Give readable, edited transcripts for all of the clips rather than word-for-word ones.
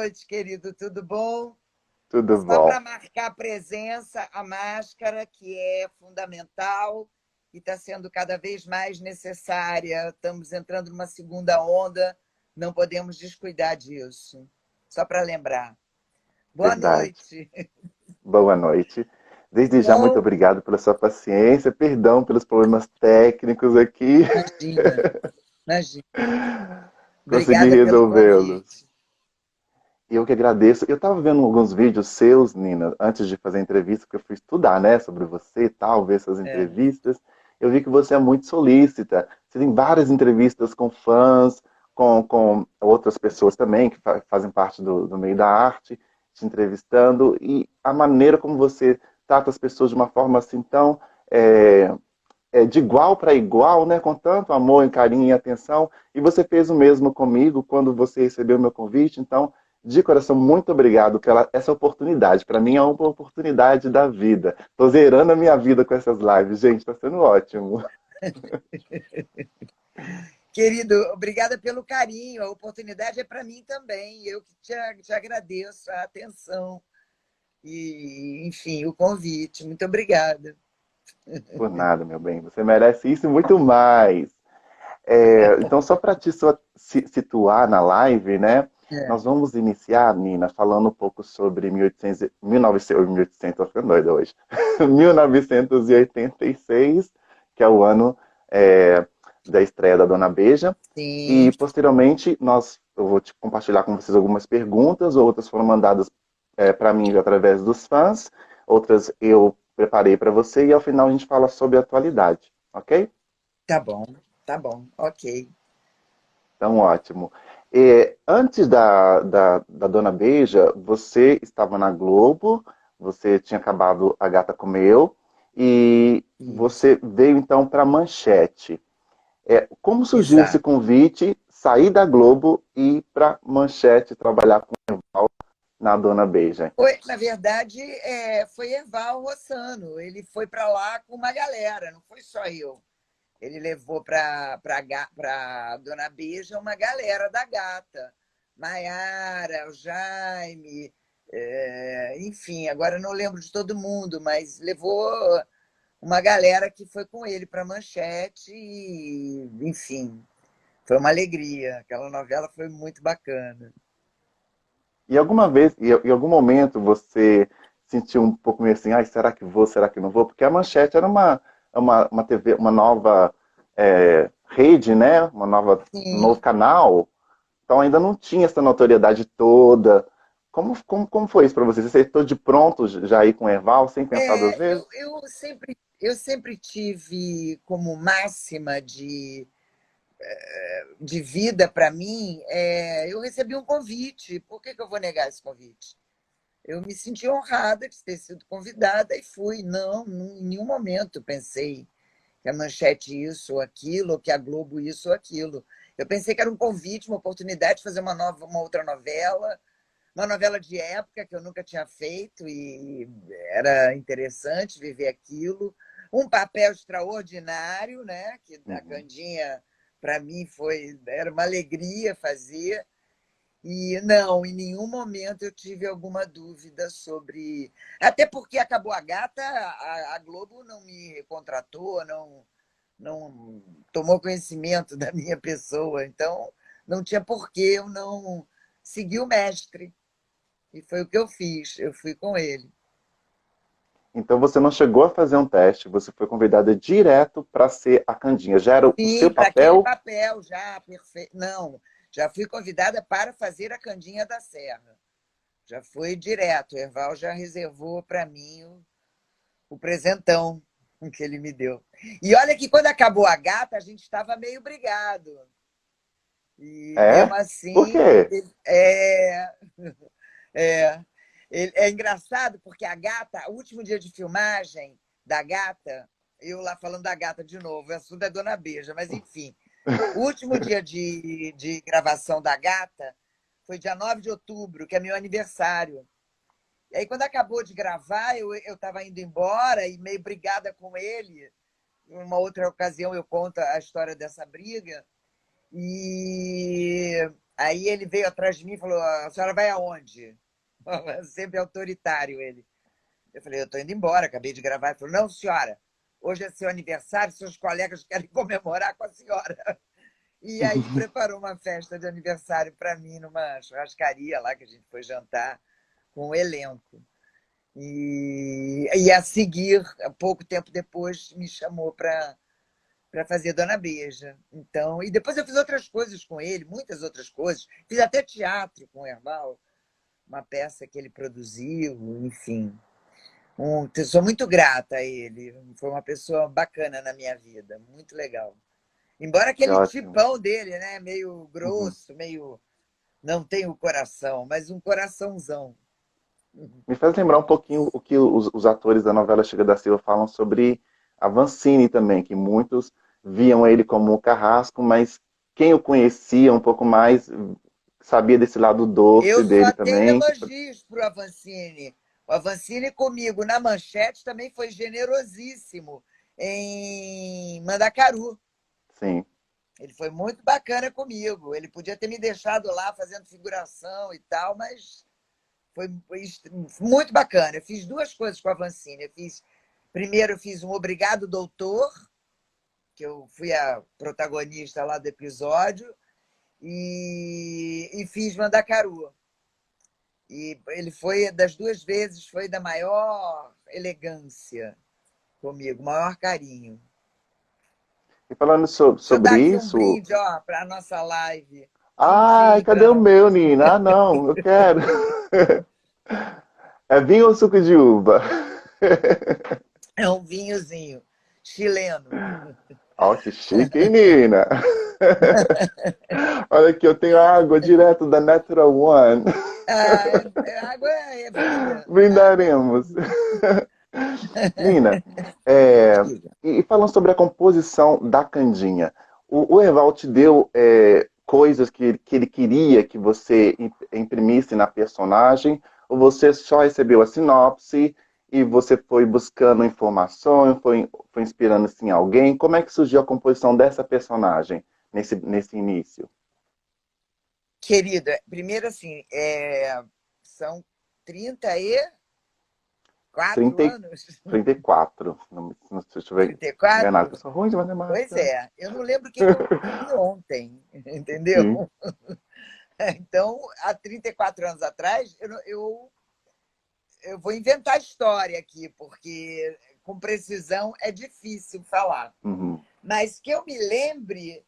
noite, querido. Tudo bom? Tudo Só para bom. marcar a presença, a máscara, que é fundamental e está sendo cada vez mais necessária. Estamos entrando numa segunda onda, não podemos descuidar disso. Só para lembrar. Boa Verdade. noite. Boa noite. Desde já, muito Bom, obrigado pela sua paciência. Perdão pelos problemas técnicos aqui. imagina, imagina. Consegui Obrigada pelo resolvê-los. convite. E eu que agradeço. Eu estava vendo alguns vídeos seus, Nina, antes de fazer a entrevista, porque eu fui estudar, né, sobre você e tal, ver suas É, entrevistas. Eu vi que você é muito solícita. Você tem várias entrevistas com fãs, com outras pessoas também que fazem parte do meio da arte, te entrevistando. E a maneira como você trata as pessoas de uma forma assim tão é, de igual para igual, né, com tanto amor, carinho e atenção. E você fez o mesmo comigo quando você recebeu o meu convite. Então, de coração, muito obrigado pela essa oportunidade. Para mim é uma oportunidade da vida. Estou zerando a minha vida com essas lives, gente. Está sendo ótimo. querido, obrigada pelo carinho. A oportunidade é para mim também. Eu que te agradeço a atenção e, enfim, o convite. Muito obrigada. Por nada, meu bem. Você merece isso e muito mais. Então, só para te situar na live, né? É, Nós vamos iniciar, Nina, falando um pouco sobre 1800, 1900, 1800, tô ficando doida hoje. 1986, que é o ano é, da estreia da Dona Beija. sim, E, posteriormente, eu vou te compartilhar com vocês algumas perguntas, outras foram mandadas para mim através dos fãs, outras eu preparei para você, e ao final a gente fala sobre a atualidade, ok? tá tá bom, ok. Então, ótimo. Antes da Dona Beija, você estava na Globo, você tinha acabado A Gata Comeu, e Isso, você veio então para Manchete. Como surgiu esse exato. convite, sair da Globo e ir para Manchete trabalhar na Dona Beija? Na verdade, foi Erval Rossano. Ele foi para lá com uma galera, não foi só eu. Ele levou para Dona Beija uma galera da Gata. Maiara, o Jaime, enfim, agora eu não lembro de todo mundo, mas levou uma galera que foi com ele para Manchete e, enfim, foi uma alegria. Aquela novela foi muito bacana. E alguma vez, em algum momento, você sentiu um pouco meio assim, ai, será que vou, será que não vou? Porque a Manchete era uma TV, uma nova rede, né? Um Sim, novo canal. Então ainda não tinha essa notoriedade toda. Como foi isso para você? Você aceitou de pronto já ir com o Erval, sem pensar duas vezes? eu sempre tive como máxima de vida para mim, eu recebi um convite. Por que eu vou negar esse convite? Eu me senti honrada de ter sido convidada e fui. Não, em nenhum momento pensei que a Manchete isso ou aquilo, ou que a Globo isso ou aquilo. Eu pensei que era um convite, uma oportunidade de fazer uma outra novela, uma novela de época que eu nunca tinha feito e era interessante viver aquilo. Um papel extraordinário, né? Que a Uhum. Candinha, para mim, era uma alegria fazer. E não, em nenhum momento eu tive alguma dúvida sobre. Até porque acabou a gata, a Globo não me contratou, não tomou conhecimento da minha pessoa, então não tinha por que eu não seguir o mestre. E foi o que eu fiz, eu fui com ele. Então você não chegou a fazer um teste, você foi convidada direto para ser a Candinha. Já era o seu Sim, para aquele papel. papel já perfeito. Não, já fui convidada para fazer a Candinha da Serra. Já foi direto. O Erval já reservou para mim o presentão que ele me deu. E olha que quando acabou a gata, a gente estava meio brigado. E mesmo É? Por assim, quê? é, é, é engraçado porque a gata, o último dia de filmagem da gata, eu lá falando da gata de novo, o assunto é Dona Beija, mas enfim, o último dia de gravação da gata foi dia 9 de outubro, que é meu aniversário. E aí, quando acabou de gravar, eu estava indo embora e meio brigada com ele. Em uma outra ocasião, eu conto a história dessa briga. E Aí ele veio atrás de mim e falou: a senhora vai aonde? Sempre autoritário ele. Eu falei: eu estou indo embora, acabei de gravar. Ele falou: não, senhora, hoje é seu aniversário, seus colegas querem comemorar com a senhora. E aí preparou uma festa de aniversário para mim numa churrascaria lá que a gente foi jantar com o elenco. E a seguir, pouco tempo depois, me chamou para fazer Dona Beija. Então, e depois eu fiz outras coisas com ele, muitas outras coisas. Fiz até teatro com o Herval, uma peça que ele produziu, enfim. Sou muito grata a ele. Foi uma pessoa bacana na minha vida, muito legal. Embora Que aquele ótimo. tipão dele, né, meio Uhum. grosso, meio não tem o coração, mas um coraçãozão. Me faz lembrar um pouquinho o que os atores da novela Chega da Silva falam sobre a Vancini também, que muitos viam ele como um carrasco, mas quem o conhecia um pouco mais sabia desse lado doce Eu dele só tenho também. elogios para o Avancini. O Avancini comigo na Manchete também foi generosíssimo em Mandacaru. Sim. Ele foi muito bacana comigo. Ele podia ter me deixado lá fazendo figuração e tal, mas foi muito bacana. Eu fiz duas coisas com a Avancini. Primeiro, eu fiz um Obrigado, Doutor, que eu fui a protagonista lá do episódio, e fiz Mandacaru. E ele foi, das duas vezes, foi da maior elegância comigo, maior carinho. E falando Deixa eu dar sobre aqui um isso, brinde, ó, para a nossa live. ai, Fingi cadê para o não. meu, Nina? Ah, não, eu quero. É vinho ou suco de uva? É um vinhozinho chileno. Ó, que chique, hein, Nina? Olha aqui, eu tenho água direto da Natural One. Ah, água é vida. Água. Brindaremos. Nina, é, Diga. e falando sobre a composição da Candinha, o Eval te deu coisas que ele queria que você imprimisse na personagem, ou você só recebeu a sinopse e você foi buscando informações, foi inspirando-se em alguém? Como é que surgiu a composição dessa personagem nesse início? Querida, primeiro assim, são 34 30, 34. Não sei se eu estiver enganado, 34? eu sou ruim de Pois matemática. é, eu não lembro o que eu comi ontem, entendeu? Sim. Então, há 34 anos atrás, eu vou inventar história aqui, porque com precisão é difícil falar. Uhum. Mas que eu me lembre,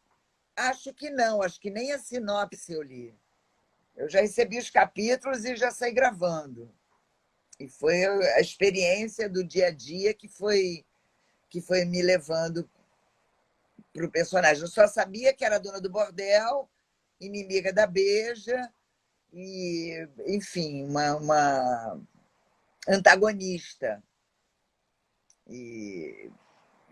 acho que não, acho que nem a sinopse eu li. Eu já recebi os capítulos e já saí gravando. E foi a experiência do dia a dia que foi me levando para o personagem. Eu só sabia que era dona do bordel, inimiga da Beija, e, enfim, uma antagonista. E,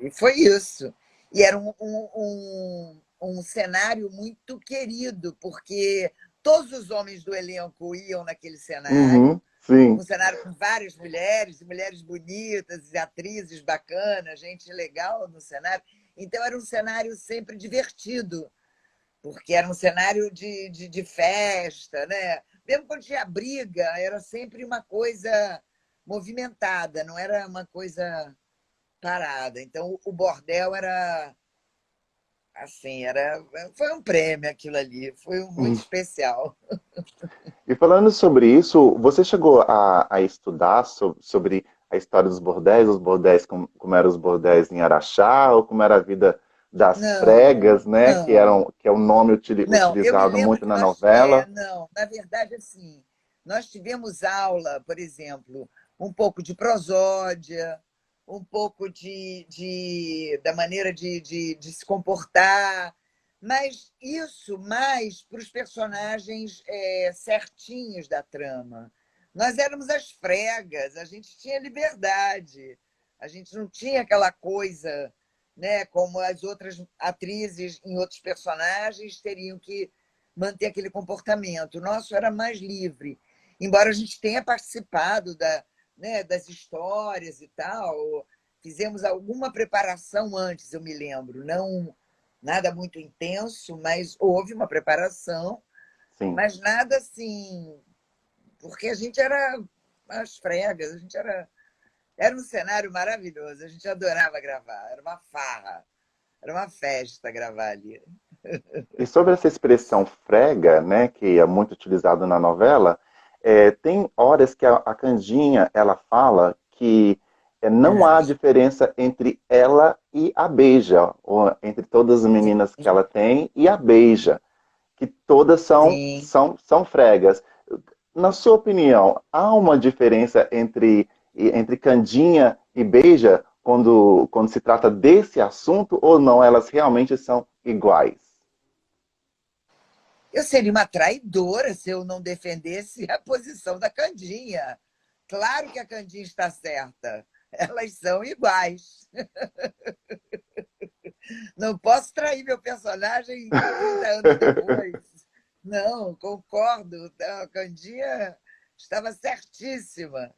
e foi isso. E era um cenário muito querido, porque todos os homens do elenco iam naquele cenário, Uhum. Sim. um cenário com várias mulheres, mulheres bonitas, atrizes bacanas, gente legal no cenário. Então, era um cenário sempre divertido, porque era um cenário de festa, né? Mesmo quando tinha briga, era sempre uma coisa movimentada, não era uma coisa parada. Então, o bordel era assim, foi um prêmio aquilo ali, foi muito Uhum. especial. E falando sobre isso, você chegou a estudar sobre a história dos bordéis, os bordéis como eram os bordéis em Araxá, ou como era a vida das fregas, Não, né? não. Que é o nome Não, eu me utilizado lembro muito que na nós. novela. Não, na verdade, assim, nós tivemos aula, por exemplo, um pouco de prosódia, um pouco da maneira de se comportar, mas isso mais para os personagens certinhos da trama. Nós éramos as fregas, a gente tinha liberdade, a gente não tinha aquela coisa, né, como as outras atrizes em outros personagens teriam que manter aquele comportamento. O nosso era mais livre, embora a gente tenha participado né, das histórias e tal. Fizemos alguma preparação antes, eu me lembro, não nada muito intenso, mas houve uma preparação Sim. Mas nada assim, porque a gente era as fregas, a gente era um cenário maravilhoso, a gente adorava gravar, era uma farra, era uma festa gravar ali. E sobre essa expressão frega, né, que é muito utilizado na novela, tem horas que a Candinha ela fala que não há diferença entre ela e a Beija, ou entre todas as meninas que ela tem e a Beija, que todas Sim. são fregas. Na sua opinião, há uma diferença entre Candinha e Beija quando se trata desse assunto ou não? Elas realmente são iguais? Eu seria uma traidora se eu não defendesse a posição da Candinha. Claro que a Candinha está certa. Elas são iguais. Não posso trair meu personagem 30 anos depois. Não, concordo. A Candinha estava certíssima.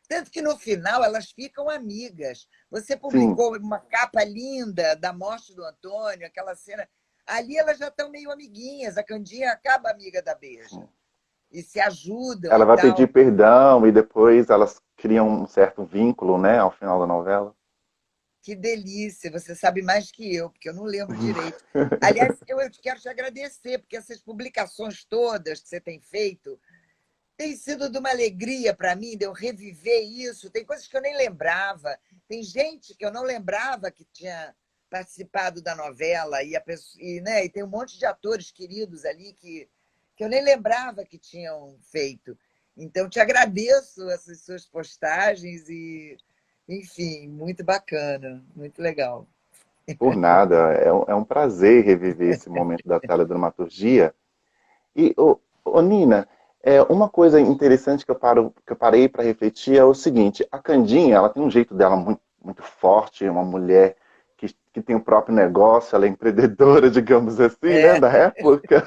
Tanto que no final elas ficam amigas. Você Sim, publicou uma capa linda da morte do Antônio, aquela cena. Ali elas já estão meio amiguinhas. A Candinha acaba amiga da Beija. sim. E se ajudam Ela e vai pedir tal. perdão e depois elas criam um certo vínculo, né, ao final da novela. Que delícia, você sabe mais que eu, porque eu não lembro direito. Aliás, eu quero te agradecer, porque essas publicações todas que você tem feito têm sido de uma alegria para mim, de eu reviver isso. Tem coisas que eu nem lembrava. Tem gente que eu não lembrava que tinha participado da novela, e tem um monte de atores queridos ali que eu nem lembrava que tinham feito. Então, te agradeço essas suas postagens e, enfim, muito bacana, muito legal. Por nada, é um prazer reviver esse momento da teledramaturgia. E, Nina, uma coisa interessante que eu parei para refletir é o seguinte: a Candinha, ela tem um jeito dela muito, muito forte, é uma mulher que tem o próprio negócio, ela é empreendedora, digamos assim, né, É, da época.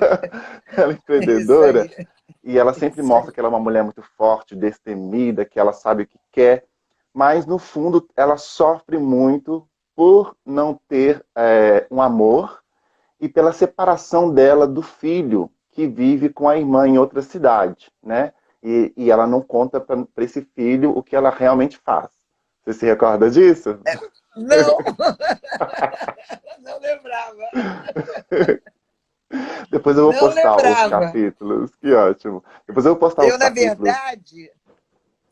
Ela é isso empreendedora aí, e ela sempre isso mostra aí. que ela é uma mulher muito forte, destemida, que ela sabe o que quer, mas no fundo ela sofre muito por não ter um amor e pela separação dela do filho que vive com a irmã em outra cidade, né? E ela não conta para esse filho o que ela realmente faz. Você se recorda disso? Não, não lembrava. Depois eu vou Não postar os lembrava. capítulos. Que ótimo. Depois eu vou postar os Eu, capítulos.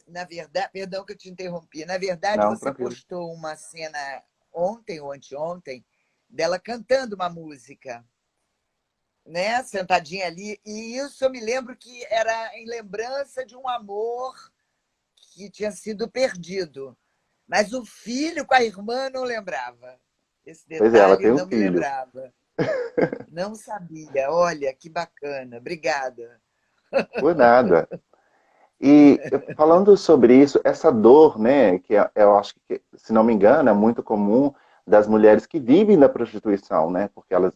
na verdade, perdão que eu te interrompi. Na verdade, Não, você tranquilo. postou uma cena ontem ou anteontem dela cantando uma música, né? Sentadinha ali. E isso eu me lembro que era em lembrança de um amor que tinha sido perdido. Mas o filho com a irmã não lembrava. Esse Pois é, ela detalhe tem um não me filho. lembrava. Não sabia. Olha, que bacana. Obrigada. Por nada. E falando sobre isso, essa dor, né, eu acho que, se não me engano, é muito comum das mulheres que vivem da prostituição, né, porque elas,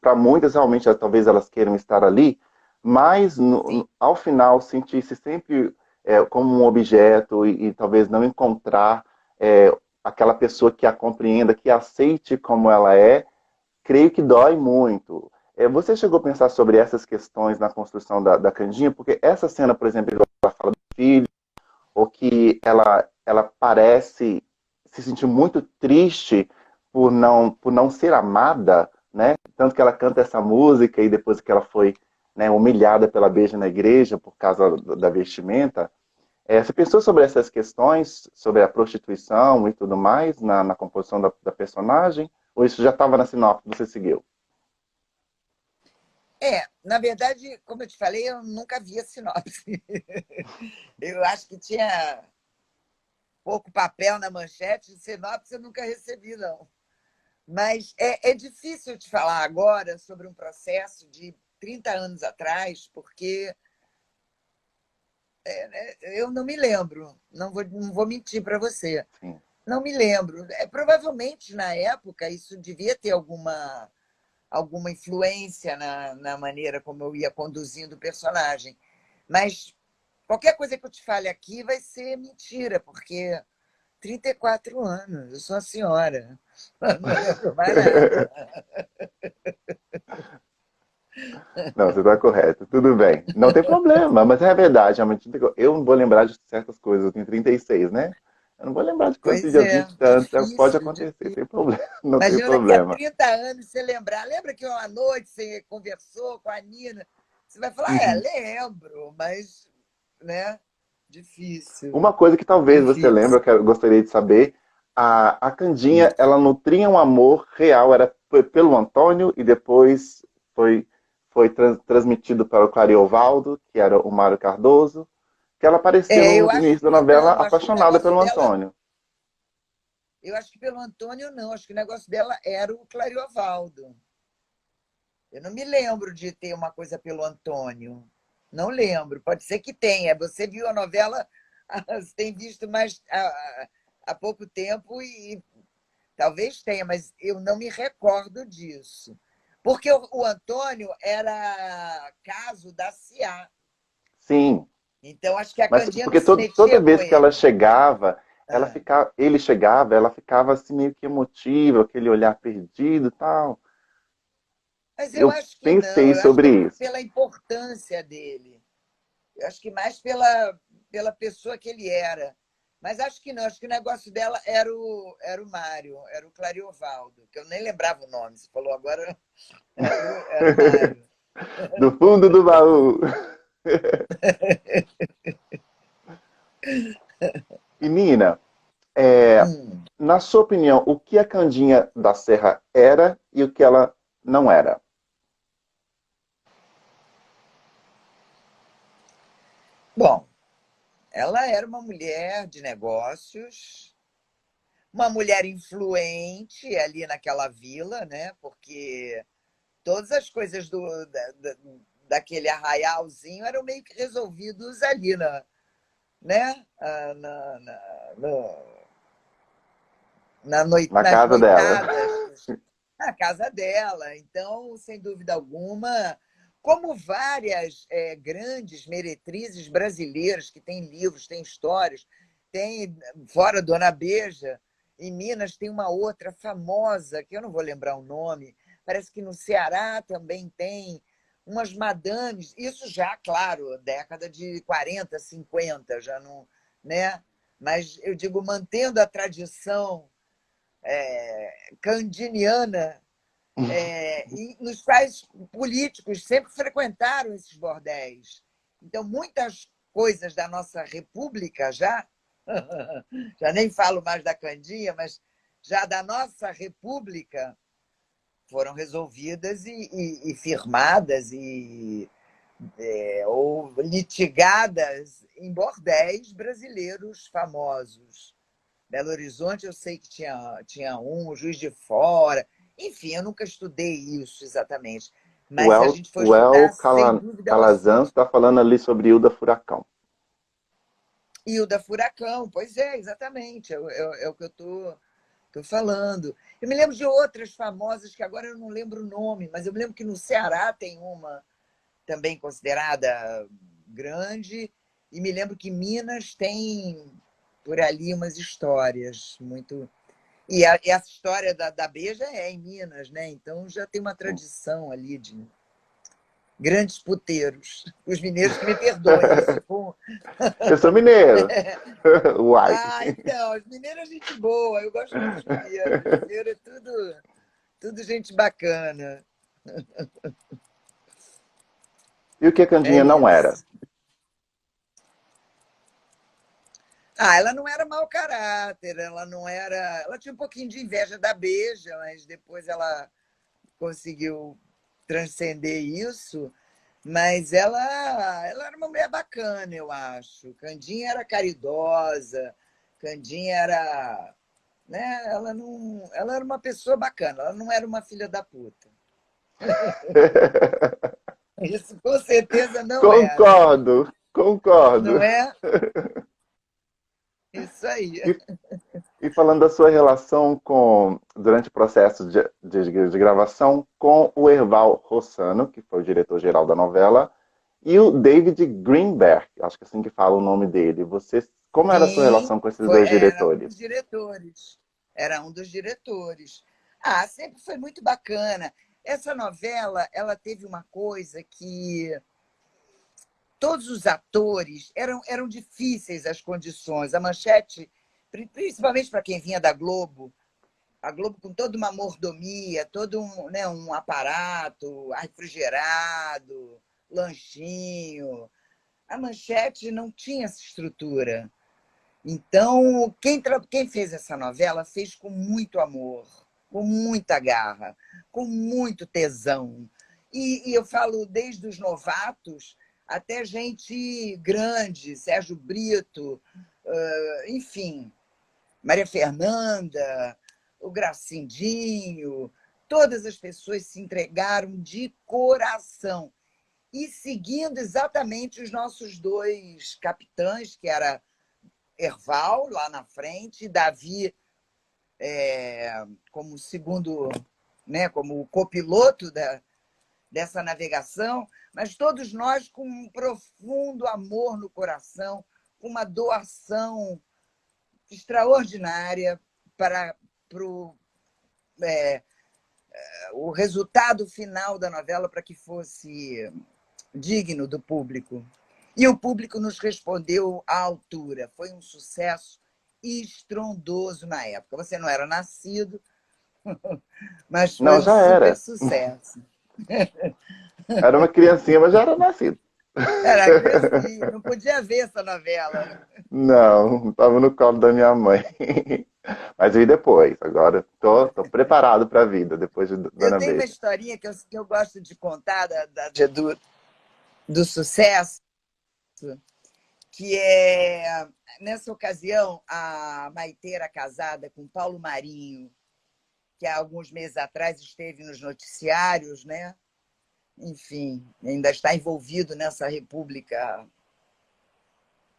para muitas realmente, talvez elas queiram estar ali, mas Sim. ao final sentir-se sempre como um objeto e talvez não encontrar é, aquela pessoa que a compreenda, que a aceite como ela é, creio que dói muito. Você chegou a pensar sobre essas questões na construção da Candinha? Porque essa cena, por exemplo, ela fala do filho, ou que ela parece se sentir muito triste por não ser amada, né? Tanto que ela canta essa música e depois que ela foi, né, humilhada pela Beija na igreja por causa da vestimenta. Você pensou sobre essas questões, sobre a prostituição e tudo mais na composição da personagem? Ou isso já estava na sinopse que você seguiu? Na verdade, como eu te falei, eu nunca vi a sinopse. Eu acho que tinha pouco papel na manchete, sinopse eu nunca recebi, não. Mas é difícil te falar agora sobre um processo de 30 anos atrás, porque eu não me lembro, não vou mentir para você. Sim. Não me lembro. Provavelmente, na época, isso devia ter alguma influência na maneira como eu ia conduzindo o personagem. Mas qualquer coisa que eu te fale aqui vai ser mentira, porque 34 anos, eu sou uma senhora, não lembro mais nada. Não, você está correto, tudo bem. Não tem problema, mas é verdade. Realmente, eu não vou lembrar de certas coisas. Eu tenho 36, né? Eu não vou lembrar de coisas de Pois dia é, 20 e tantos. Pode difícil, acontecer, difícil. sem problema. Não tem Imagina daqui a problema. 30 anos você lembrar. Lembra que uma noite você conversou com a Nina? Você vai falar, Uhum. lembro, mas, né? Difícil, Uma coisa que talvez você difícil. lembre, que eu gostaria de saber, a Candinha, ela nutria um amor real, foi pelo Antônio e depois foi transmitido para o Clariovaldo, que era o Mário Cardoso, que ela aparecia É, no eu acho início da que novela não, acho que o apaixonada negócio pelo dela, Antônio. eu acho que pelo Antônio não, acho que o negócio dela era o Clariovaldo. Eu não me lembro de ter uma coisa pelo Antônio. Não lembro. Pode ser que tenha. Você viu a novela, você tem visto mais há pouco tempo e talvez tenha, mas eu não me recordo disso. Porque o Antônio era caso da CIA. Sim, Então, acho que a mas Candinha não porque se toda metia com vez que ela ele. chegava, Ah, ele chegava, ela ficava assim meio que emotiva, aquele olhar perdido e tal. mas eu Eu acho que não. pensei Eu acho que é sobre isso. pela importância dele. Eu acho que mais pela pessoa que ele era. Mas acho que não, acho que o negócio dela era o Mário, era o Clariovaldo, que eu nem lembrava o nome, você falou agora, era o Mário. Do fundo do baú. E Nina, é, Hum. na sua opinião, o que a Candinha da Serra era e o que ela não era? Bom, ela era uma mulher de negócios, uma mulher influente ali naquela vila, né? Porque todas as coisas daquele arraialzinho eram meio que resolvidos ali né? Na Nas casa dela. noitadas, na casa dela. Então, sem dúvida alguma, como várias grandes meretrizes brasileiras que têm livros, têm histórias, tem fora Dona Beja, em Minas tem uma outra famosa, que eu não vou lembrar o nome, parece que no Ceará também tem umas madames, isso já, claro, década de 40, 50, já não, né? Mas eu digo, mantendo a tradição candiniana, e nos quais políticos sempre frequentaram esses bordéis. Então, muitas coisas da nossa república já nem falo mais da Candinha, mas já da nossa república foram resolvidas e firmadas ou litigadas em bordéis brasileiros famosos. Belo Horizonte eu sei que tinha um, o Juiz de Fora. Enfim, eu nunca estudei isso exatamente. Mas se a gente for O El estudar, sem dúvida é um Calazans assunto. está falando ali sobre Hilda Furacão. E o da Furacão, pois é, exatamente. É o que eu estou falando. Eu me lembro de outras famosas que agora eu não lembro o nome, mas eu me lembro que no Ceará tem uma também considerada grande, e me lembro que Minas tem por ali umas histórias muito. E essa história da Beja é em Minas, né? Então já tem uma Sim. tradição ali de grandes puteiros. Os mineiros que me perdoem. Isso com... Eu sou mineiro. Uai. Então, os mineiros é gente boa, eu gosto muito dos mineiros. Mineiro é tudo gente bacana. E o que a É Candinha não era? isso. Ela não era mau caráter, ela não era. Ela tinha um pouquinho de inveja da Beja, mas depois ela conseguiu transcender isso. Mas ela era uma mulher bacana, eu acho. Candinha era caridosa, Candinha era. Né? Ela era uma pessoa bacana, ela não era uma filha da puta. Isso com certeza não era, Concordo, concordo. não é? Isso aí. E, e falando da sua relação durante o processo de gravação com o Erval Rossano, que foi o diretor-geral da novela, e o David Greenberg, acho que é assim que fala o nome dele. Como era a sua Sim, relação com esses dois era um diretores? dos diretores. Era um dos diretores. Sempre foi muito bacana. essa novela, ela teve uma coisa que todos os atores eram difíceis as condições. A Manchete, principalmente para quem vinha da Globo, a Globo com toda uma mordomia, todo um, né, um aparato, refrigerado, lanchinho. A Manchete não tinha essa estrutura. Então, quem fez essa novela fez com muito amor, com muita garra, com muito tesão. E eu falo desde os novatos até gente grande, Sérgio Brito, enfim, Maria Fernanda, o Gracindinho, todas as pessoas se entregaram de coração e seguindo exatamente os nossos dois capitães, que era Erval, lá na frente, Davi como segundo, né, como copiloto dessa navegação, mas todos nós com um profundo amor no coração, com uma doação extraordinária para o resultado final da novela, para que fosse digno do público. E o público nos respondeu à altura. Foi um sucesso estrondoso na época. Você não era nascido, mas foi Não, um já super era. sucesso. Era uma criancinha, mas já era nascido. Era criancinha, não podia ver essa novela. Não, estava no colo da minha mãe. Mas aí depois, agora tô preparado para a vida, depois de Eu Dona tenho uma Beija. historinha que eu gosto de contar do sucesso, que é, nessa ocasião, a Maitê era casada com Paulo Marinho, que há alguns meses atrás esteve nos noticiários, né? Enfim, ainda está envolvido nessa república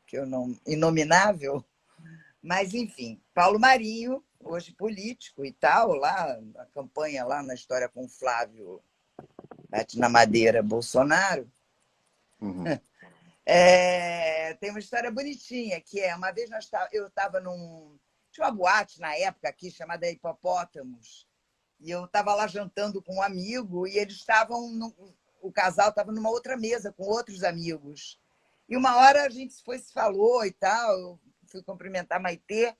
que eu não, inominável. Mas, enfim, Paulo Marinho, hoje político e tal, lá, a campanha lá na história com o Flávio Bate na Madeira Bolsonaro, Uhum. tem uma história bonitinha, que é, uma vez eu estava tinha uma boate na época aqui, chamada Hipopótamos, e eu estava lá jantando com um amigo, e eles o casal estava numa outra mesa com outros amigos. E uma hora a gente se falou e tal, eu fui cumprimentar a Maitê,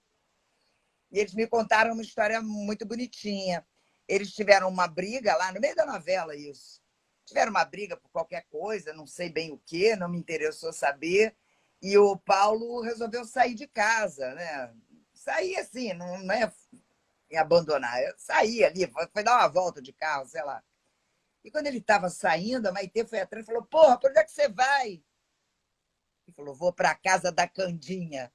e eles me contaram uma história muito bonitinha. Eles tiveram uma briga lá, no meio da novela, isso. Tiveram uma briga por qualquer coisa, não sei bem o quê, não me interessou saber. E o Paulo resolveu sair de casa, né? Sair assim, não é abandonar. Sair ali, foi dar uma volta de carro, sei lá. E quando ele estava saindo, a Maitê foi atrás e falou: Porra, para onde é que você vai? Ele falou: Vou para a casa da Candinha.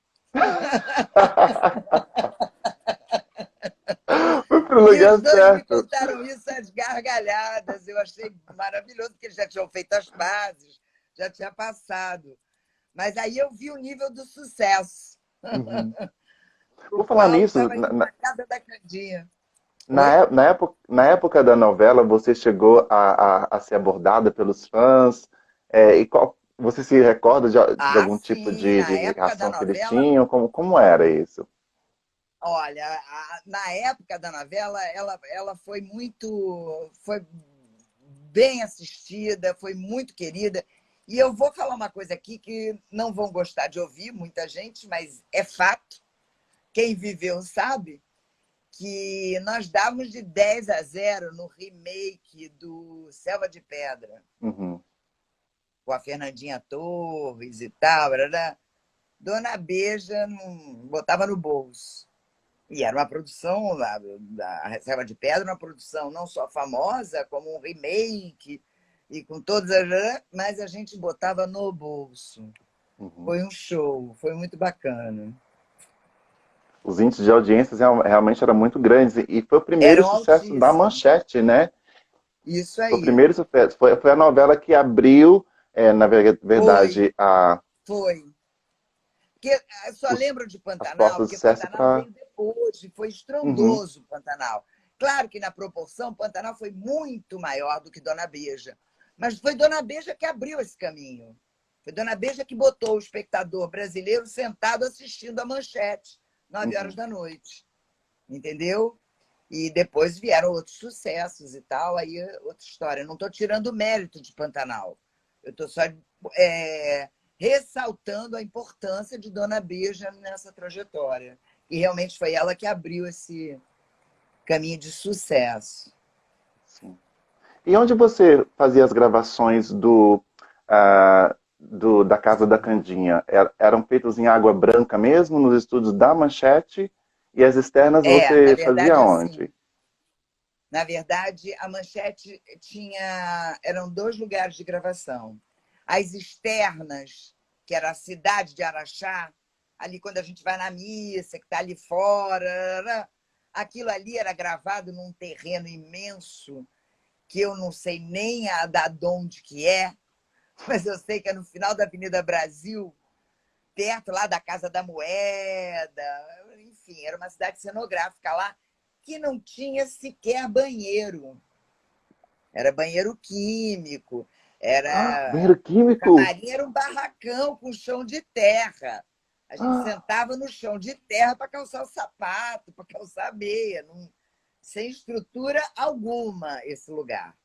Foi pro E os lugar dois me certo. contaram isso às gargalhadas. Eu achei maravilhoso, porque eles já tinham feito as pazes, já tinha passado. Mas aí eu vi o nível do sucesso. Uhum. O Por falar Paulo nisso, estava indo para a casa da Candinha. na, Oi? é- na época da novela, você chegou a ser abordada pelos fãs? Você se recorda de Ah, algum tipo sim, na de época da reação que eles novela. tinham? Como era isso? Olha, na época da novela, ela foi foi bem assistida, foi muito querida. E eu vou falar uma coisa aqui que não vão gostar de ouvir muita gente, mas é fato. Quem viveu sabe que nós dávamos de 10-0 no remake do Selva de Pedra, Uhum. com a Fernandinha Torres e tal. Dona Beija não botava no bolso. E era uma produção da Reserva de Pedra, uma produção não só famosa, como um remake, e com todas as. Mas a gente botava no bolso. Uhum. Foi um show, foi muito bacana. Os índices de audiências realmente eram muito grandes e foi o primeiro Eram sucesso da altíssimos. Manchete, né? Isso Foi o aí. primeiro sucesso. Foi a novela que abriu, na Foi, verdade, foi. Porque só os- lembro de as Pantanal, portas de porque sucesso Pantanal para. veio depois, e foi Uhum, estrondoso Pantanal. Claro que na proporção, Pantanal foi muito maior do que Dona Beija. Mas foi Dona Beija que abriu esse caminho. Foi Dona Beija que botou o espectador brasileiro sentado assistindo a Manchete, 9 horas uhum. da noite. Entendeu? E depois vieram outros sucessos e tal, aí é outra história. Eu não estou tirando o mérito de Pantanal. Eu estou só ressaltando a importância de Dona Beija nessa trajetória. E realmente foi ela que abriu esse caminho de sucesso. Sim. E onde você fazia as gravações da Casa da Candinha? Eram feitos em Água Branca mesmo, nos estúdios da Manchete? E as externas Na você fazia verdade, onde? assim, na verdade, a Manchete eram 2 lugares de gravação. As externas, que era a cidade de Araxá, ali quando a gente vai na missa, que está ali fora, aquilo ali era gravado num terreno imenso, que eu não sei nem de onde que é, mas eu sei que é no final da Avenida Brasil, perto lá da Casa da Moeda, enfim, era uma cidade cenográfica lá, que não tinha sequer banheiro. Era banheiro químico, Ah, era banheiro químico? camarim, era um barracão com chão de terra. A gente Ah, sentava no chão de terra para calçar o sapato, para calçar a meia, sem estrutura alguma esse lugar.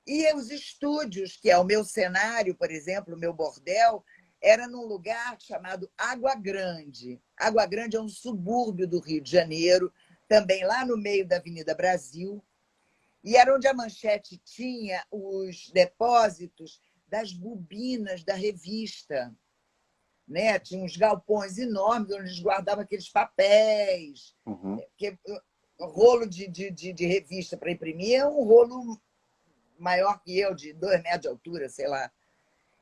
E os estúdios, que é o meu cenário, por exemplo, o meu bordel, era num lugar chamado Água Grande. Água Grande é um subúrbio do Rio de Janeiro, também lá no meio da Avenida Brasil, e era onde a Manchete tinha os depósitos das bobinas da revista. Né? Tinha uns galpões enormes onde eles guardavam aqueles papéis. uhum. Que, rolo de revista para imprimir é um rolo maior que eu, de 2 metros de altura, sei lá.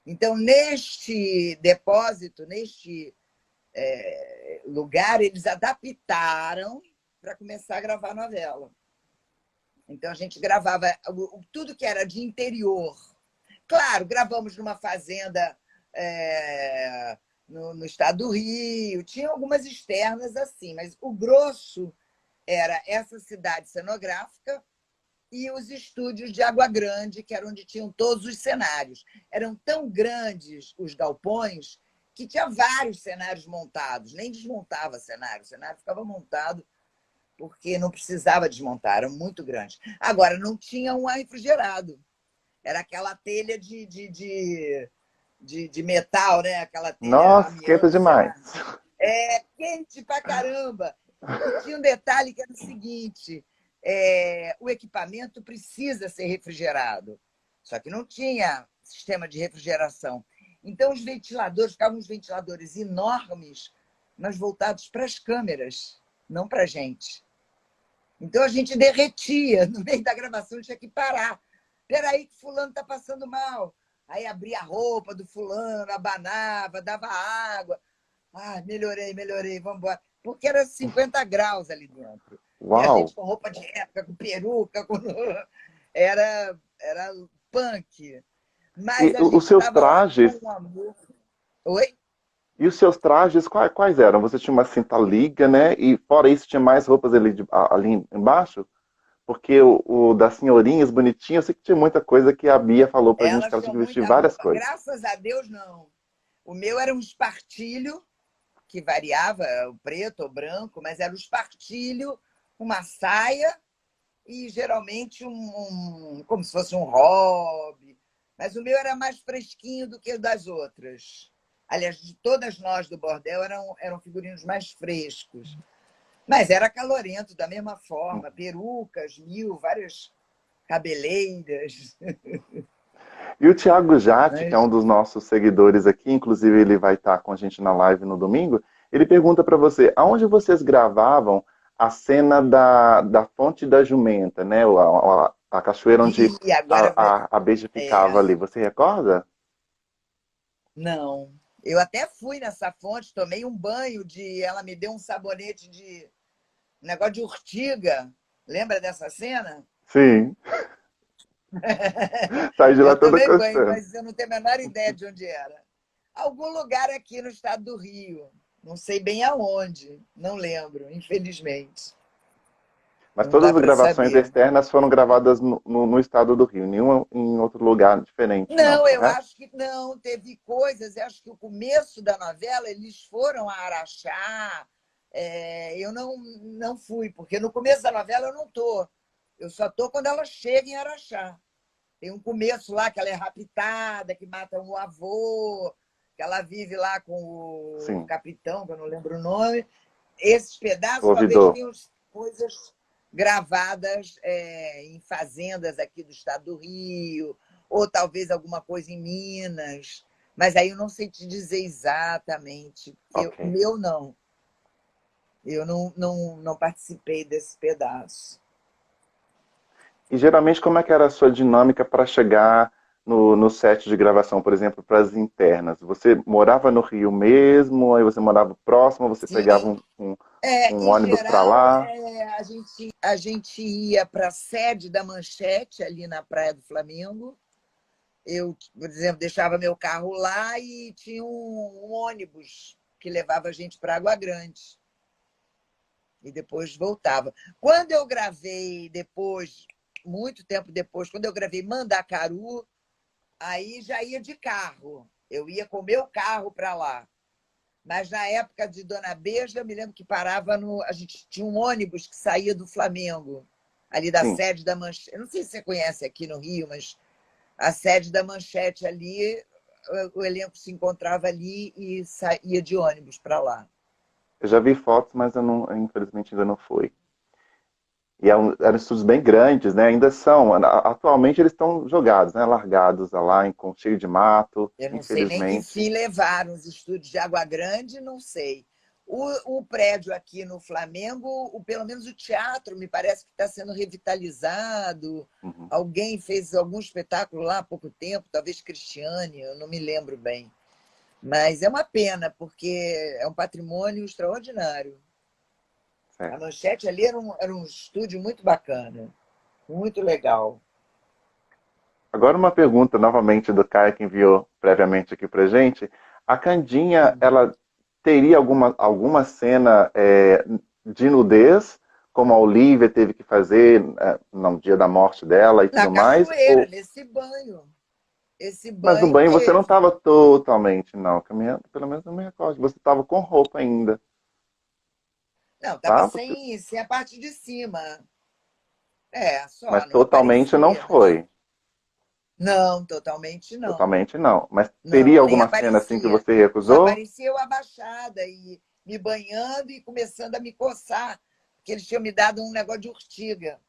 Então, neste depósito, neste lugar, eles adaptaram para começar a gravar novela. Então, a gente gravava tudo que era de interior. Claro, gravamos numa fazenda no estado do Rio, tinha algumas externas assim, mas o grosso era essa cidade cenográfica e os estúdios de Água Grande, que era onde tinham todos os cenários. Eram tão grandes os galpões que tinha vários cenários montados, nem desmontava cenário, o cenário ficava montado porque não precisava desmontar, eram muito grandes. Agora, não tinha um ar refrigerado. Era aquela telha de metal, né? Aquela telha Nossa, esquenta amianto, sei demais. lá. Quente pra caramba. E tinha um detalhe que era o seguinte: o equipamento precisa ser refrigerado. Só que não tinha sistema de refrigeração. Então, os ventiladores, ficavam uns ventiladores enormes, mas voltados para as câmeras, não para a gente. Então, a gente derretia. No meio da gravação, tinha que parar. Espera aí que fulano está passando mal. Aí abria a roupa do fulano, abanava, dava água. Ah, melhorei, vamos embora. Porque era 50 graus ali dentro. E a Uau! gente com roupa de época, com peruca, era punk. Mas E a os gente seus estava lá com trajes, um amor. Oi? e os seus trajes, quais eram? Você tinha uma cinta liga, né? E fora isso, tinha mais roupas ali embaixo? Porque o das senhorinhas bonitinhas, eu sei que tinha muita coisa que a Bia falou pra gente que Elas ela tinha tinham que vestir muita várias roupa. coisas. Graças a Deus, não. O meu era um espartilho, que variava, o preto ou branco, mas era um espartilho, uma saia e geralmente como se fosse um hobby. Mas o meu era mais fresquinho do que o das outras. Aliás, de todas nós do bordel eram figurinos mais frescos. Mas era calorento da mesma forma, perucas, várias cabeleiras. E o Thiago Jatti, que é Mas um dos nossos seguidores aqui, inclusive ele vai estar com a gente na live no domingo, ele pergunta para você, aonde vocês gravavam a cena da Fonte da Jumenta, né? A cachoeira onde e agora a Beija ficava é, ali. Você recorda? não. Eu até fui nessa fonte, tomei um banho ela me deu um sabonete de um negócio de urtiga. Lembra dessa cena? Sim. Sai de lá Eu toda tomei banho, coçando. mas eu não tenho a menor ideia de onde era. Algum lugar aqui no estado do Rio. Não sei bem aonde, não lembro, infelizmente. Mas Não dá todas as para gravações saber. externas foram gravadas no estado do Rio, nenhuma em outro lugar diferente, não, Não, eu correto? acho que não. Teve coisas, eu acho que o começo da novela eles foram a Araxá, Eu não fui, porque no começo da novela eu não tô. Eu só tô quando ela chega em Araxá. Tem um começo lá que ela é raptada, que mata o avô, que ela vive lá com o Sim, capitão, que eu não lembro o nome. Esses o pedaços talvez ouvidor. tenham coisas gravadas em fazendas aqui do estado do Rio, ou talvez alguma coisa em Minas, mas aí eu não sei te dizer exatamente, porque o Ok. meu não. Eu não participei desse pedaço. E geralmente como é que era a sua dinâmica para chegar no set de gravação, por exemplo, para as internas? Você morava no Rio mesmo, aí você morava próximo, você pegava Sim, um em ônibus para geral, lá? a gente ia para a sede da Manchete, ali na Praia do Flamengo. Eu, por exemplo, deixava meu carro lá e tinha um ônibus que levava a gente para Água Grande. E depois voltava. Quando eu gravei depois, muito tempo depois, quando eu gravei Mandacaru, aí já ia de carro. Eu ia com o meu carro para lá. Mas na época de Dona Beija, eu me lembro que parava no. A gente tinha um ônibus que saía do Flamengo, ali da Sim. sede da Manchete. Eu não sei se você conhece aqui no Rio, mas a sede da Manchete ali, o elenco se encontrava ali e saía de ônibus para lá. Eu já vi fotos, mas eu não, infelizmente ainda não fui. E eram estúdios bem grandes, né? Ainda são. Atualmente eles estão jogados, né? Largados lá, cheio de mato, Eu não sei nem que infelizmente. fim levaram os estúdios de Água Grande, não sei. O prédio aqui no Flamengo, pelo menos o teatro, me parece que está sendo revitalizado. Uhum. Alguém fez algum espetáculo lá há pouco tempo, talvez Cristiane, eu não me lembro bem. Mas é uma pena, porque é um patrimônio extraordinário. A Certo. Manchete ali era um estúdio muito bacana, muito legal. Agora uma pergunta novamente do Caio que enviou previamente aqui pra gente. A Candinha, ela teria alguma cena de nudez, como a Olivia teve que fazer no dia da morte dela e Na tudo mais? cachoeira, nesse banho. Esse Mas no banho banho você não teve. estava totalmente, não. Pelo menos não me recordo. Você estava com roupa ainda, Não, estava tá? sem a parte de cima. Mas Só, não totalmente não aparecia, mas. foi. Não, totalmente não. Totalmente não. Mas teria Não, nem alguma cena assim que aparecia. você Só recusou? aparecia eu abaixada e me banhando e começando a me coçar, porque eles tinham me dado um negócio de urtiga.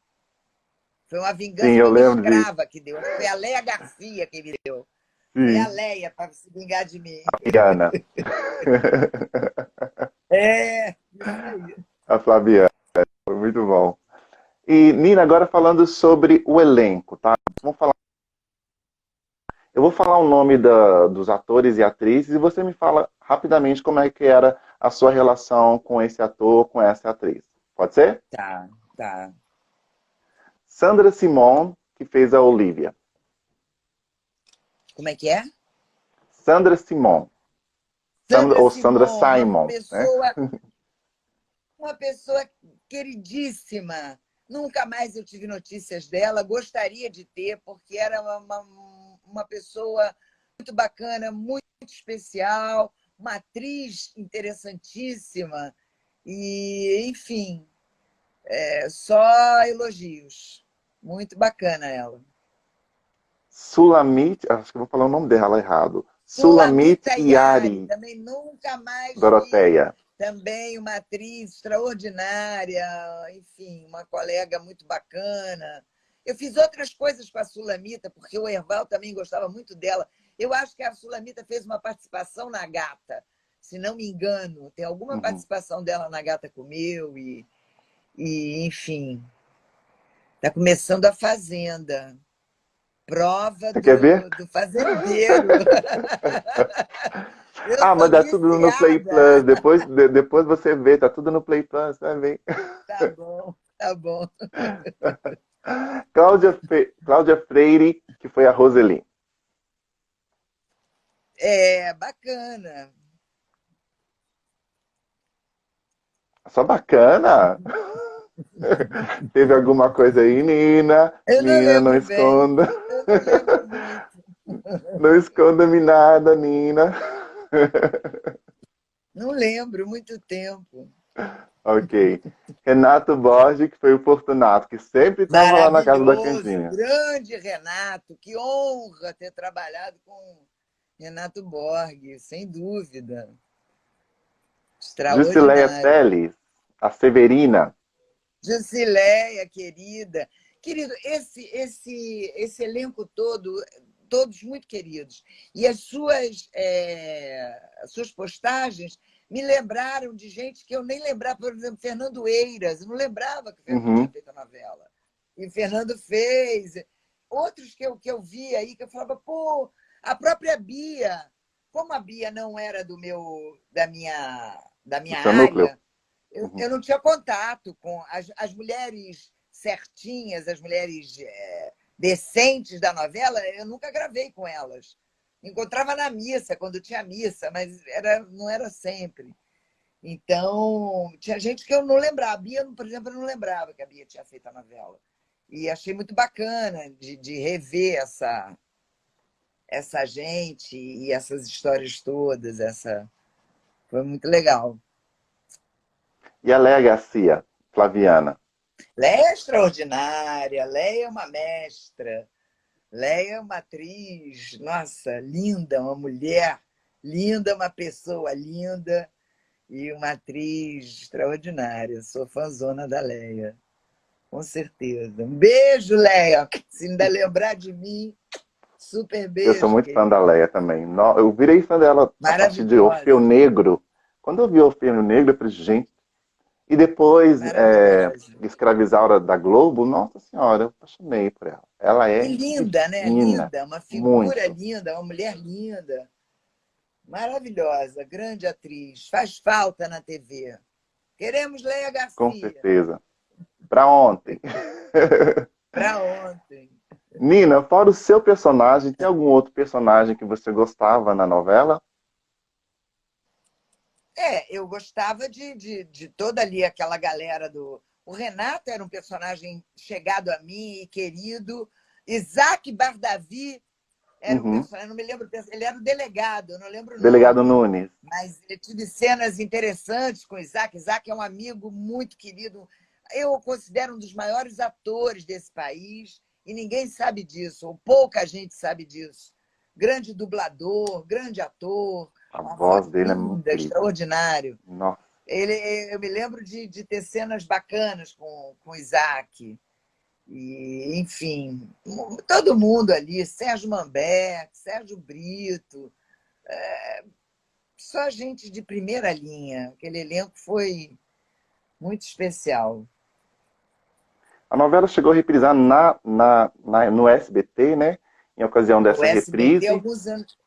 Foi uma Sim, vingança, eu foi uma lembro disso. escrava que deu. Acho que foi a Leia Garcia que me deu. Foi a Sim, Leia para se vingar de mim. Diana. Isso aí. A Flaviana, foi muito bom. E, Nina, agora falando sobre o elenco, tá? Eu vou falar o nome dos atores e atrizes e você me fala rapidamente como é que era a sua relação com esse ator, com essa atriz. Pode ser? Tá, tá. Sandra Simon, que fez a Olivia. Como é que é? Sandra Simon. Sandra Ou Sandra Simon, Simon, né? uma pessoa queridíssima. Nunca mais eu tive notícias dela, gostaria de ter, porque era uma pessoa muito bacana, muito especial, uma atriz interessantíssima. E, enfim, só elogios. Muito bacana ela. Sulamit, acho que eu vou falar o nome dela errado. Sulamit Sulamita Yari, Iari, também nunca mais vi. Doroteia. Também uma atriz extraordinária, enfim, uma colega muito bacana. Eu fiz outras coisas com a Sulamita, porque o Erval também gostava muito dela. Eu acho que a Sulamita fez uma participação na Gata, se não me engano. Tem alguma Uhum. participação dela na Gata Comeu enfim, está começando a Fazenda. Prova Você quer ver? do fazendeiro. Eu Ah, mas sou dá tudo no Play Plus. viciada. Depois você vê, tá tudo no Play Plus, vai ver. Tá bom, tá bom. Cláudia Freire, que foi a Roseli. Bacana. Só bacana. Teve alguma coisa aí, Nina? Eu não Nina, não lembro bem. esconda. Eu não lembro muito. Não esconda-me nada, Nina. Não lembro, muito tempo. Ok. Renato Borges, que foi o Fortunato, que sempre estava lá na casa da Maravilhoso, Candinha. grande Renato, que honra ter trabalhado com Renato Borges, sem dúvida. Jusileia Extraordinário. Teles, a Severina. Jusileia, querida. Querido, esse elenco todo, todos muito queridos. E as suas postagens me lembraram de gente que eu nem lembrava, por exemplo, Fernando Eiras. Eu não lembrava que o Fernando tinha Uhum, feito a novela. E o Fernando fez. Outros que eu vi aí, que eu falava, pô, a própria Bia. Como a Bia não era da minha do seu núcleo. área, Uhum. eu não tinha contato com as mulheres certinhas, as mulheres decentes da novela, eu nunca gravei com elas. Encontrava na missa, quando tinha missa, mas não era sempre. Então, tinha gente que eu não lembrava. A Bia, por exemplo, eu não lembrava que a Bia tinha feito a novela. E achei muito bacana de rever essa gente e essas histórias todas. Foi muito legal. E a Léa Garcia, Flaviana. Léia é extraordinária, Léia é uma mestra, Léia é uma atriz, nossa, linda, uma mulher linda, uma pessoa linda e uma atriz extraordinária. Sou fãzona da Léia, com certeza. Um beijo, Léia. Se ainda lembrar de mim, super Eu sou beijo, muito fã da querida. Léa também. Eu virei fã dela a partir de Orfeu Maravilhosa, Negro. Quando eu vi Orfeu Negro, eu falei, gente. E depois, maravilhosa. Escravizaura da Globo, nossa senhora, eu apaixonei por ela. Ela E é linda, né? divina, Linda, uma figura muito, linda, uma mulher linda. Maravilhosa, grande atriz. Faz falta na TV. Queremos Leia com Garcia. certeza. Para ontem. Para ontem. Nina, fora o seu personagem, tem algum outro personagem que você gostava na novela? Eu gostava de toda ali aquela galera do. O Renato era um personagem chegado a mim e querido. Isaac Bardavi era um Uhum. personagem, não me lembro, ele era o delegado, eu não lembro o Delegado nome, Nunes. mas eu tive cenas interessantes com o Isaac. Isaac é um amigo muito querido. Eu o considero um dos maiores atores desse país e ninguém sabe disso, ou pouca gente sabe disso. Grande dublador, grande ator, A uma voz voz dele é linda, incrível. extraordinário. Nossa. Eu me lembro de ter cenas bacanas com o Isaac. E, enfim, todo mundo ali, Sérgio Manberg, Sérgio Brito, só gente de primeira linha. Aquele elenco foi muito especial. A novela chegou a reprisar no SBT, né? Em ocasião O dessa SBT, reprise. alguns anos.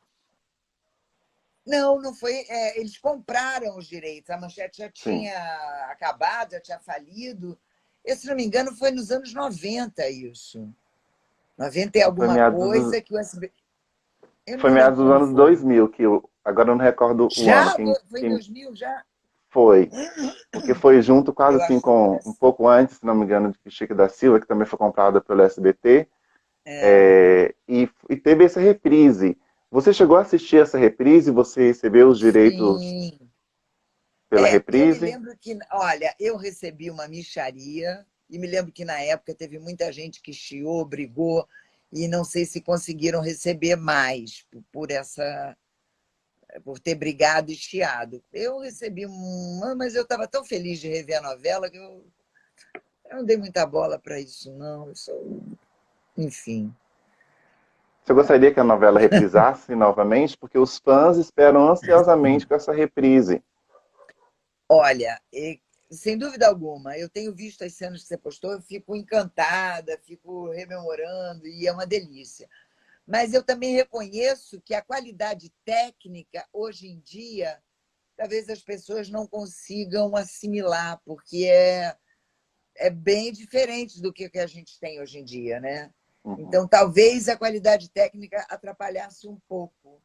Não, não foi. Eles compraram os direitos. A Manchete já Sim. tinha acabado, já tinha falido. Eu, se não me engano, foi nos anos 90 isso. 90 e Foi alguma meados dos, coisa que o SBT. Eu não foi me lembro meados dos quando anos foi. 2000, agora eu não recordo o ano. Já? Foi em 2000 já? Foi? Porque foi junto quase Eu assim acho que foi com, um assim. pouco antes, se não me engano, de Chico da Silva, que também foi comprada pelo SBT. É, E teve essa reprise. Você chegou a assistir essa reprise? Você recebeu os direitos sim. pela Eu me reprise? lembro que, olha, eu recebi uma mixaria e me lembro que na época teve muita gente que chiou, brigou e não sei se conseguiram receber mais por ter brigado e chiado. Eu recebi mas eu estava tão feliz de rever a novela que eu não dei muita bola para isso, não. Enfim. Você gostaria que a novela reprisasse novamente? Porque os fãs esperam ansiosamente com essa reprise. Olha, sem dúvida alguma, eu tenho visto as cenas que você postou, eu fico encantada, fico rememorando e é uma delícia. Mas eu também reconheço que a qualidade técnica, hoje em dia, talvez as pessoas não consigam assimilar, porque é bem diferente do que a gente tem hoje em dia, né? Uhum. Então, talvez a qualidade técnica atrapalhasse um pouco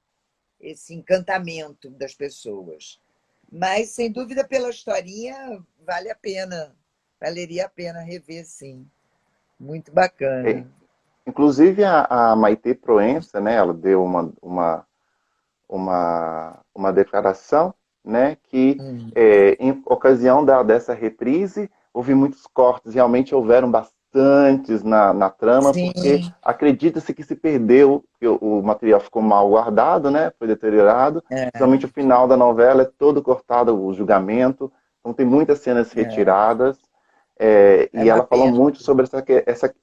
esse encantamento das pessoas. Mas, sem dúvida, pela historinha, vale a pena. Valeria a pena rever, sim. Muito É, bacana. inclusive a Maitê Proença, né? Ela deu uma declaração, né, que Hum. em ocasião dessa reprise, houve muitos cortes, realmente houveram bastantes na trama, porque Sim, acredita-se que se perdeu, que o material ficou mal guardado, né, foi deteriorado, é, principalmente o final da novela é todo cortado, o julgamento, então tem muitas cenas é, retiradas, é e uma ela falou pena. muito sobre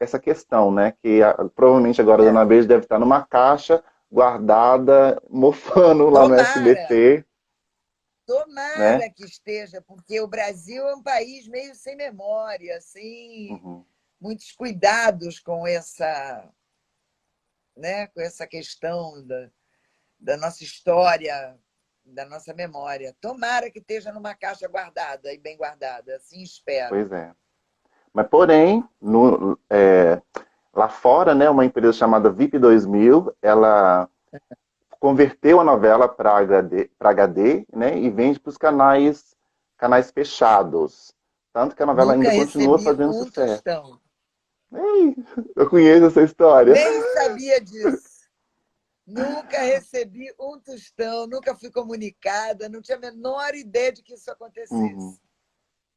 essa questão, né, que provavelmente agora a É. Dona Beijo deve estar numa caixa guardada, mofando lá no Tomara, SBT, né? tomara que esteja, porque o Brasil é um país meio sem memória, assim, Uhum. muitos cuidados com né, com essa questão da nossa história, da nossa memória. Tomara que esteja numa caixa guardada e bem guardada, assim espero. Pois é. Mas, porém, lá fora, né, uma empresa chamada VIP 2000, ela converteu a novela para HD, né, e vende para os canais fechados. Tanto que a novela Nunca ainda continua recebi fazendo um sucesso. tostão. Ei, eu conheço essa história. Nem sabia disso. Nunca recebi um tostão, nunca fui comunicada, não tinha a menor ideia de que isso Uhum. acontecesse.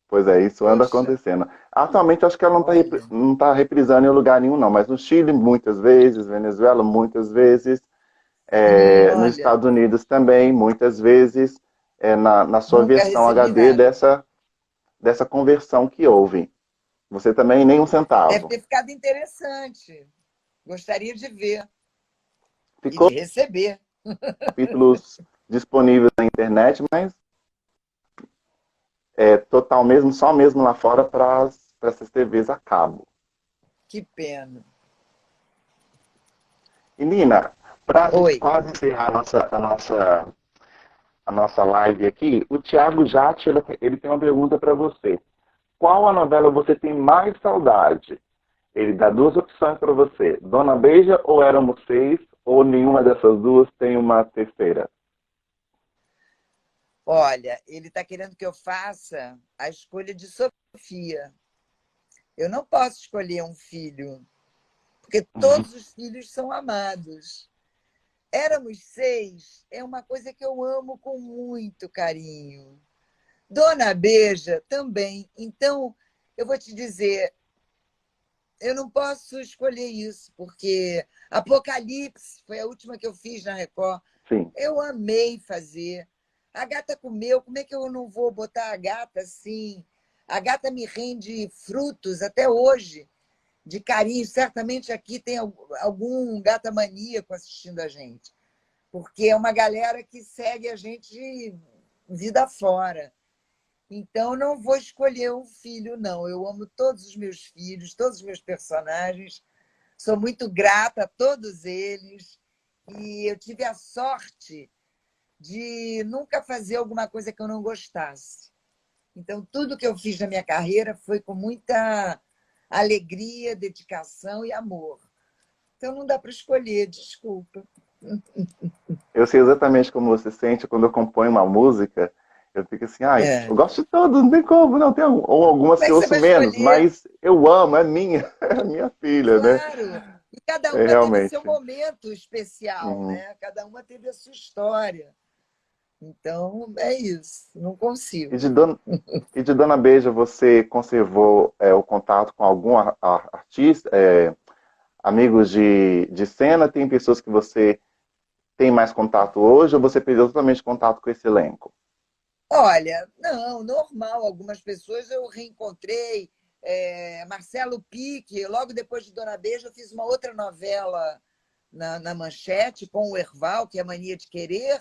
Pois é, isso anda Poxa, acontecendo. Atualmente, acho que ela olha, não tá reprisando em lugar nenhum, não. Mas no Chile, muitas vezes. Venezuela, muitas vezes. Nos olha, Estados Unidos também, muitas vezes. Na sua nunca versão recebi HD nada. dessa conversão que houve. Você também nem um Deve centavo. ter ficado interessante. Gostaria de ver e Ficou de receber. capítulos disponíveis na internet, mas total mesmo, só mesmo lá fora para essas TVs a cabo. Que pena. E Nina, para a gente Oi. quase encerrar a nossa live aqui, o Thiago Jatti, ele tem uma pergunta para você. Qual a novela você tem mais saudade? Ele dá duas opções para você. Dona Beija ou Éramos Seis, ou nenhuma dessas duas tem uma terceira? Olha, ele está querendo que eu faça a escolha de Sofia. Eu não posso escolher um filho, porque todos os filhos são amados. Éramos seis é uma coisa que eu amo com muito carinho. Dona Beija também. Então, eu vou te dizer, eu não posso escolher isso, porque Apocalipse foi a última que eu fiz na Record. Sim. Eu amei fazer. A gata comeu, como é que eu não vou botar a gata assim? A gata me rende frutos até hoje, de carinho. Certamente aqui tem algum gata maníaco assistindo a gente, porque é uma galera que segue a gente vida fora. Então, não vou escolher um filho, não. Eu amo todos os meus filhos, todos os meus personagens. Sou muito grata a todos eles. E eu tive a sorte de nunca fazer alguma coisa que eu não gostasse. Então, tudo que eu fiz na minha carreira foi com muita alegria, dedicação e amor. Então, não dá para escolher, desculpa. Eu sei exatamente como você sente quando eu componho uma música. Eu fico assim, ai, É. eu gosto de todos, não tem como, não. Tem ou algumas Como é que que eu você ouço vai menos, escolher? mas eu amo, é minha, é minha filha, né? Claro. E cada É uma teve seu realmente. momento especial, Uhum. né? Cada uma teve a sua história. Então, é isso. Não E consigo. e de Dona Beija, você conservou o contato com algum artista, amigos de cena? Tem pessoas que você tem mais contato hoje ou você perdeu totalmente contato com esse elenco? Olha, não, normal. Algumas pessoas eu reencontrei. Marcelo Pique, logo depois de Dona Beija, eu fiz uma outra novela na Manchete com o Erval, que é Mania de Querer,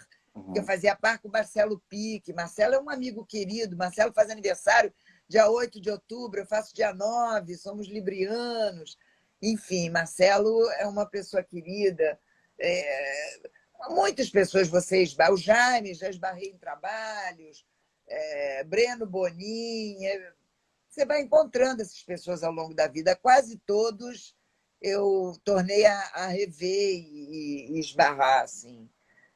que eu Uhum. fazia par com o Marcelo Pique. Marcelo é um amigo querido. Marcelo faz aniversário dia 8 de outubro, eu faço dia 9, somos librianos. Enfim, Marcelo é uma pessoa querida. É, muitas pessoas você esbarra. O Jaime, já esbarrei em trabalhos, Breno Bonin. Você vai encontrando essas pessoas ao longo da vida. Quase todos eu tornei a rever e esbarrar, assim.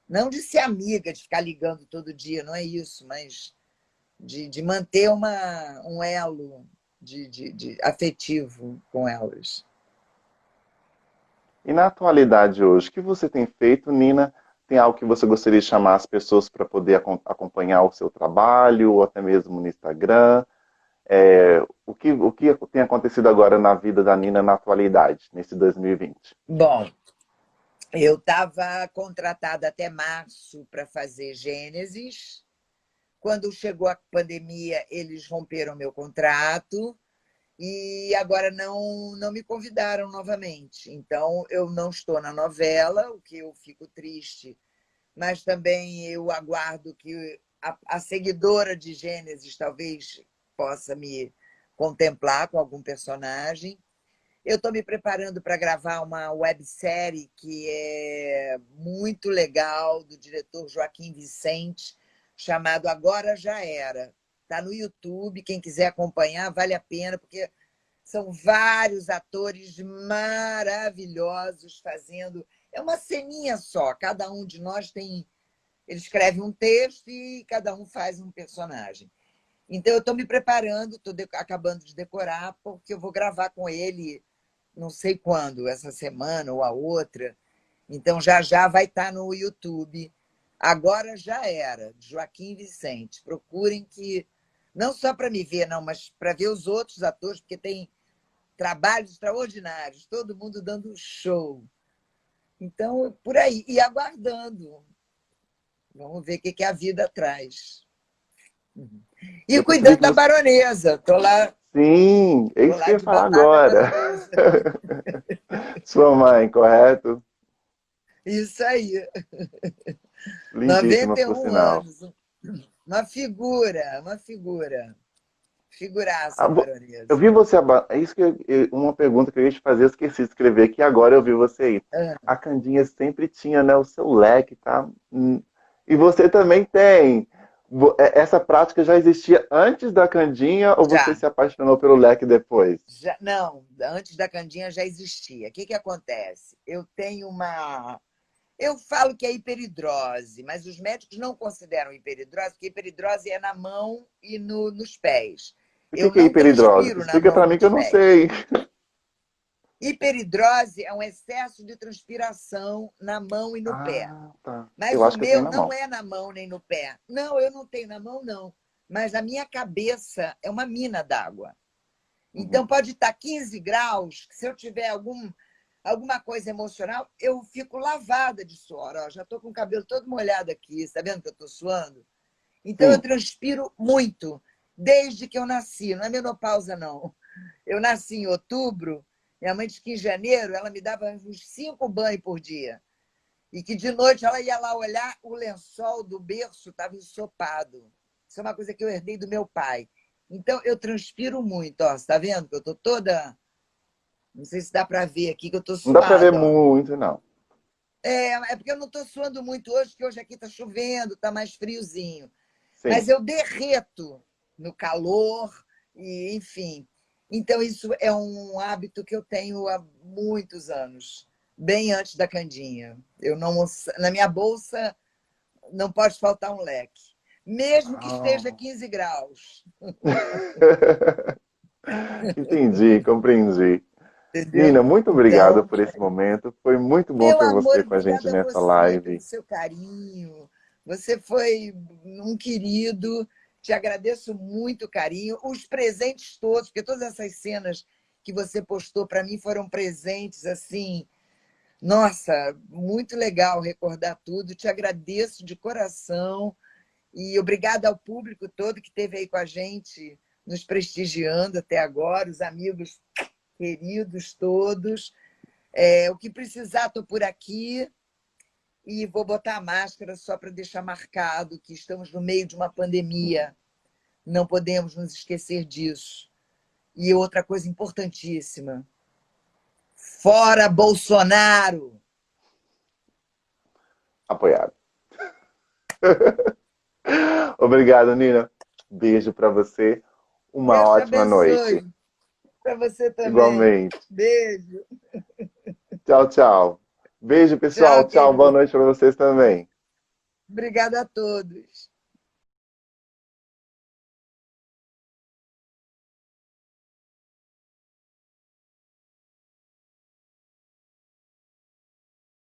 Não de ser amiga, de ficar ligando todo dia, não é isso, mas de manter um elo de afetivo com elas. E na atualidade hoje, o que você tem feito, Nina, tem algo que você gostaria de chamar as pessoas para poder acompanhar o seu trabalho, ou até mesmo no Instagram? O que tem acontecido agora na vida da Nina na atualidade, nesse 2020? Bom, eu estava contratada até março para fazer Gênesis. Quando chegou a pandemia, eles romperam meu contrato e agora não me convidaram novamente. Então, eu não estou na novela, o que eu fico triste, mas também eu aguardo que a seguidora de Gênesis talvez possa me contemplar com algum personagem. Eu estou me preparando para gravar uma websérie que é muito legal, do diretor Joaquim Vicente, chamado Agora Já Era. Está no YouTube, quem quiser acompanhar, vale a pena, porque são vários atores maravilhosos fazendo. É uma ceninha só, cada um de nós tem. Ele escreve um texto e cada um faz um personagem. Então, eu estou me preparando, estou acabando de decorar, porque eu vou gravar com ele não sei quando, essa semana ou a outra. Então, já já vai estar no YouTube. Agora Já Era, de Joaquim Vicente. Procurem que, não só para me ver, não, mas para ver os outros atores, porque tem trabalhos extraordinários, todo mundo dando show. Então, por aí. E aguardando. Vamos ver o que a vida traz. E Eu percebi cuidando que da você... baronesa. Estou lá, Sim, é tô isso que lá eu ia de falar babá da agora. baronesa. Sua mãe, correto? Isso aí. Lindíssima, por 91 sinal. anos. Uma figura, uma figura. Figuraça, Ah, a eu baronesa. vi você. É isso que uma pergunta que eu ia te fazer, eu esqueci de escrever, que agora eu vi você aí. Ah, A Candinha sempre tinha, né, o seu leque, tá? E você também tem. Essa prática já existia antes da Candinha ou você já, se apaixonou pelo leque depois? já. Não, antes da Candinha já existia. O que acontece? Eu tenho uma. Eu falo que é hiperidrose, mas os médicos não consideram hiperidrose, porque hiperidrose é na mão e nos pés. O Eu que é não hiperidrose? transpiro na Explica mão pra e mim que eu nos não pés. sei. Hiperidrose é um excesso de transpiração na mão e no pé. Ah, tá. Mas Eu o acho que eu tenho meu na não mão. é na mão nem no pé. Não, eu não tenho na mão, não. Mas a minha cabeça é uma mina d'água. Então, Uhum. pode estar 15 graus, que se eu tiver alguma coisa emocional, eu fico lavada de suor. Ó, já estou com o cabelo todo molhado aqui, está vendo que eu estou suando? Então, eu Sim. transpiro muito, desde que eu nasci. Não é menopausa, não. Eu nasci em outubro, minha mãe disse que em janeiro ela me dava uns 5 banhos por dia. E que de noite ela ia lá olhar, o lençol do berço estava ensopado. Isso é uma coisa que eu herdei do meu pai. Então, eu transpiro muito. Ó, você está vendo que eu estou toda. Não sei se dá para ver aqui que eu estou Não dá pra ver suada. Ó. muito, não. É porque eu não estou suando muito hoje, porque hoje aqui está chovendo, está mais friozinho. Sim. Mas eu derreto no calor, e enfim. Então, isso é um hábito que eu tenho há muitos anos, bem antes da Candinha. Eu não, na minha bolsa não pode faltar um leque, mesmo que esteja Ah. 15 graus. Entendi, compreendi. Entendeu? Nina, muito obrigado Então, por esse momento. Foi muito bom meu ter amor, você com a gente obrigada a nessa você pelo live. seu carinho. Você foi um querido. Te agradeço muito o carinho. Os presentes todos, porque todas essas cenas que você postou para mim foram presentes assim. Nossa, muito legal recordar tudo. Te agradeço de coração e obrigada ao público todo que esteve aí com a gente, nos prestigiando até agora, os amigos queridos todos. O que precisar, estou por aqui e vou botar a máscara só para deixar marcado que estamos no meio de uma pandemia. Não podemos nos esquecer disso. E outra coisa importantíssima: fora Bolsonaro! Apoiado. Obrigado, Nina. Beijo para você. Uma Deus te ótima noite. abençoe. Para você também. Igualmente. Beijo. Tchau, tchau. Beijo, pessoal. Tchau, Tchau. Boa querido. noite para vocês também. Obrigada a todos.